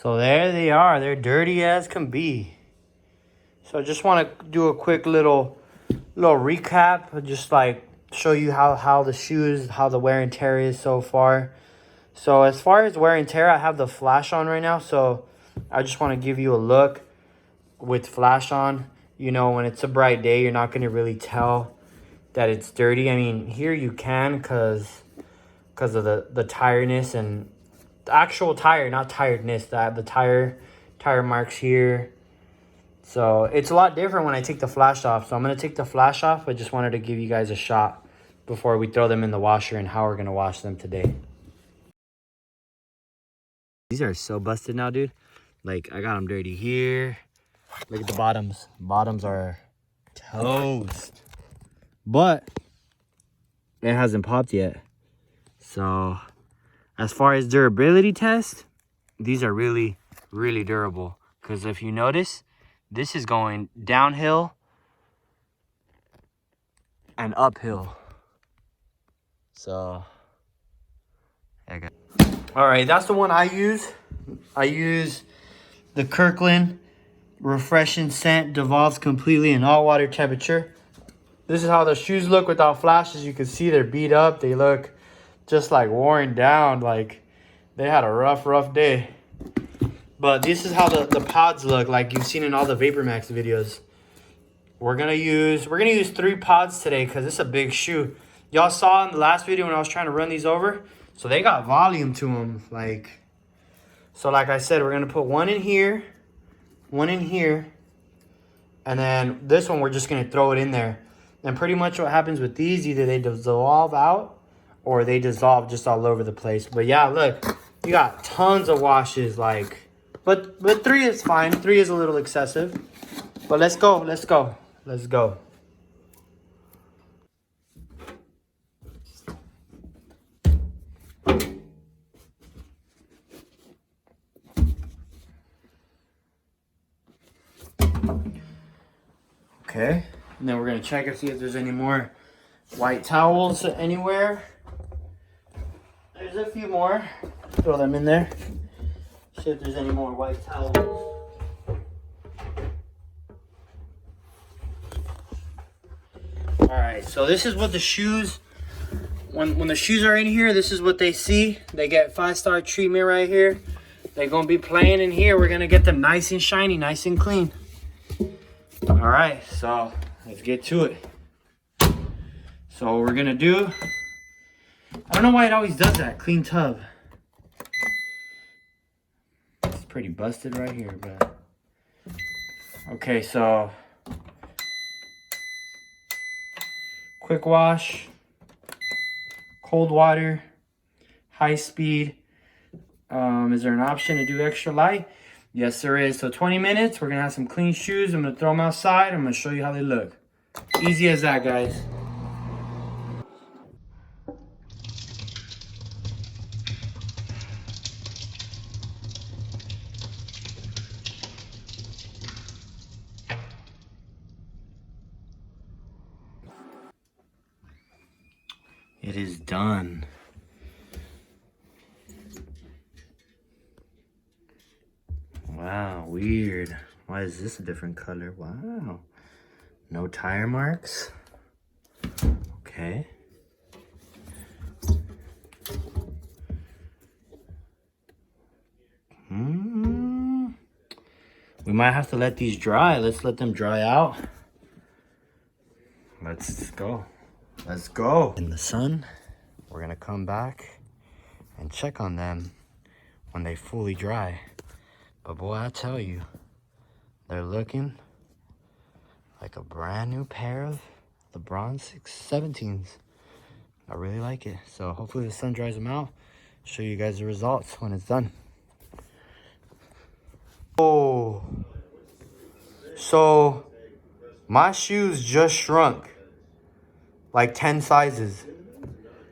So there they are. They're dirty as can be. So I just want to do a quick little recap. Just like show you how the shoes, how the wear and tear is so far. So as far as wear and tear, I have the flash on right now. So I just want to give you a look with flash on. You know, when it's a bright day, you're not going to really tell that it's dirty. I mean, here you can because of the tiredness and the actual tire, not tiredness, the tire marks here. So it's a lot different when I take the flash off. So I'm going to take the flash off. I just wanted to give you guys a shot before we throw them in the washer and how we're going to wash them today. These are so busted now, dude. Like, I got them dirty here. Look at the bottoms. Bottoms are toast. But it hasn't popped yet. So as far as durability test, these are really, really durable. Because if you notice, this is going downhill and uphill. So, okay. All right, that's the one I use. I use the Kirkland Refreshing Scent, devolves completely in all water temperature. This is how the shoes look without flash. As you can see, they're beat up. They look just like worn down, like they had a rough day. But this is how the pods look, like you've seen in all the Vapor Max videos. We're gonna use 3 pods today because it's a big shoe. Y'all saw in the last video when I was trying to run these over, so they got volume to them. Like I said, we're gonna put one in here, and then this one we're just gonna throw it in there. And pretty much what happens with these, either they dissolve out or they dissolve just all over the place. But yeah, look, you got tons of washes, like, but 3 is fine. 3 is a little excessive. But let's go. Okay, and then we're gonna check and see if there's any more white towels anywhere. There's a few more. Throw them in there. See if there's any more white towels. All right, so this is what the shoes, when the shoes are in here, this is what they see. They get 5-star treatment right here. They're gonna be playing in here. We're gonna get them nice and shiny, nice and clean. All right, so let's get to it. So what we're gonna do, I don't know why it always does that, clean tub. It's pretty busted right here, but. Okay, so quick wash, cold water, high speed. Is there an option to do extra light? Yes, there is. So 20 minutes, we're gonna have some clean shoes. I'm gonna throw them outside. I'm gonna show you how they look. Easy as that, guys. It is done. Wow, weird. Why is this a different color? Wow. No tire marks. Okay. We might have to let these dry. Let's let them dry out. Let's go. Let's go. In the sun, we're gonna come back and check on them when they fully dry. But boy, I tell you, they're looking like a brand new pair of Lebron 17's. I really like it. So hopefully the sun dries them out. Show you guys the results when it's done. Oh, so my shoes just shrunk like 10 sizes.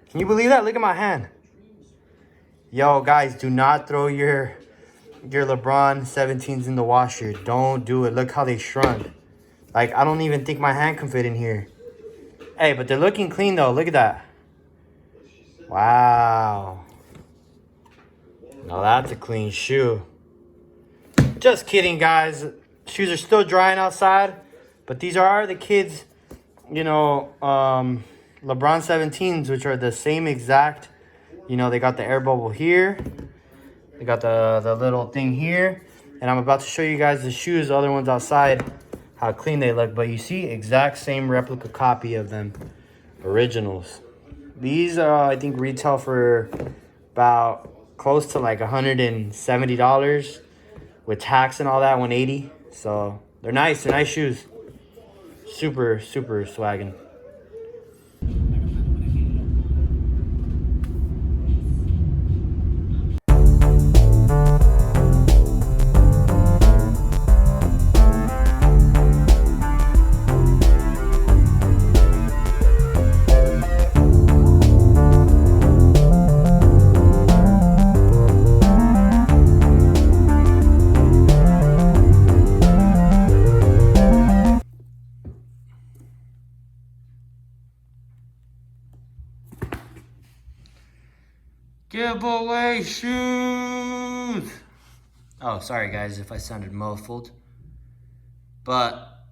Can you believe that? Look at my hand. Yo, guys, do not throw your Lebron 17's in the washer. Don't do it. Look how they shrunk. Like, I don't even think my hand can fit in here. Hey, but they're looking clean though. Look at that. Wow. Now that's a clean shoe. Just kidding, guys. Shoes are still drying outside, but these are the kids, you know, LeBron 17's, which are the same exact. You know, they got the air bubble here. They got the little thing here. And I'm about to show you guys the shoes, the other ones outside, how clean they look. But you see, exact same replica copy of them. Originals. These, I think, retail for about close to like $170. With tax and all that, $180. So, they're nice. They're nice shoes. Super, super swaggin'. Giveaway shoes. Oh, sorry guys if I sounded muffled. But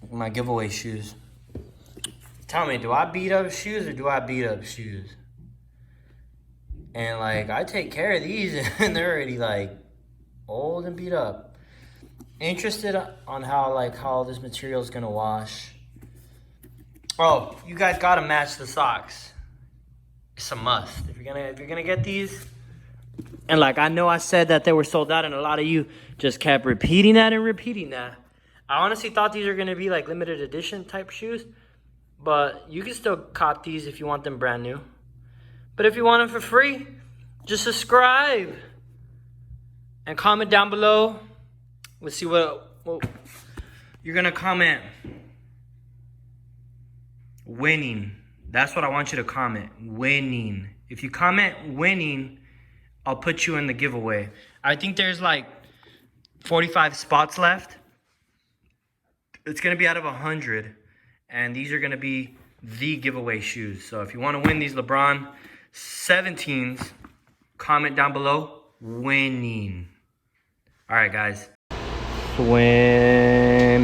my giveaway shoes. Tell me, do I beat up shoes or do I beat up shoes? And like, I take care of these and they're already like old and beat up. Interested on how this material is gonna wash. Oh, you guys gotta match the socks. It's a must. If you're gonna get these, and like I know I said that they were sold out, and a lot of you just kept repeating that and repeating that. I honestly thought these are gonna be like limited edition type shoes, but you can still cop these if you want them brand new. But if you want them for free, just subscribe and comment down below. Let's see what you're gonna comment. Winning. That's what I want you to comment. Winning. If you comment winning, I'll put you in the giveaway. I think there's like 45 spots left. It's going to be out of 100. And these are going to be the giveaway shoes. So if you want to win these LeBron 17's, comment down below. Winning. All right, guys. Swimming.